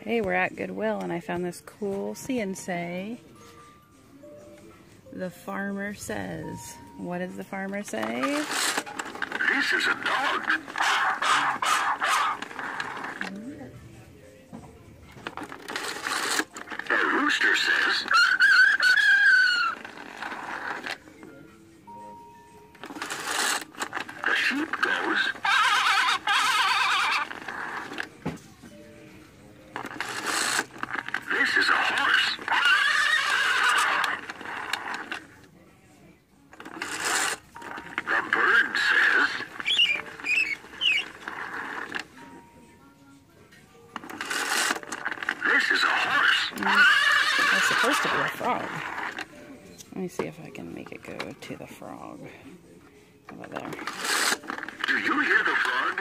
Hey, we're at Goodwill and I found this cool see and say. The farmer says. What does the farmer say? This is a dog. The rooster says. The sheep goes. This is a horse. The bird says. This is a horse. That's supposed to be a frog. Let me see if I can make it go to the frog. How about there? Do you hear the frog?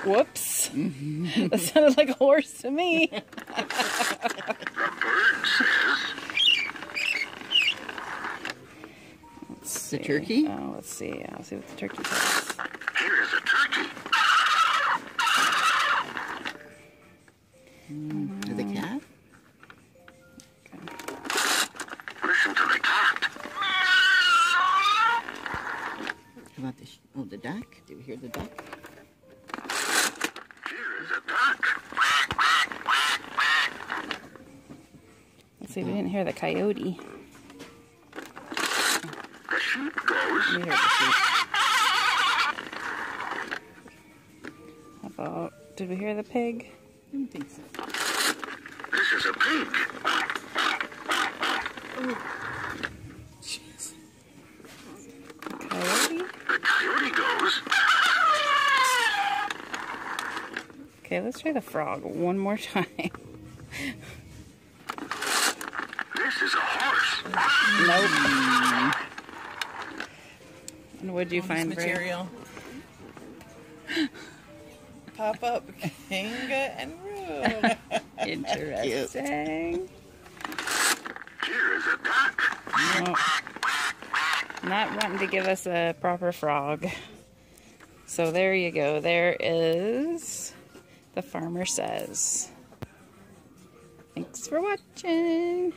Whoops. That sounded like a horse to me. The bird says. Let's The see. turkey? Oh, let's see. I'll see what the turkey says. Here is a turkey. The cat? Listen to the cat. How about the duck? Did we hear the duck? Here is a duck. Let's see, we didn't hear the coyote. The sheep goes. We heard the sheep. How about, did we hear the pig? I don't think so. This is a pig. Jeez. Coyote? The coyote goes. Okay, let's try the frog one more time. This is a horse. Nope. And what'd you find, Bray? material. Pop up, Kanga and Roo. Interesting. Here is a duck. No. Not wanting to give us a proper frog. So there you go. There is The Farmer Says. Thanks for watching.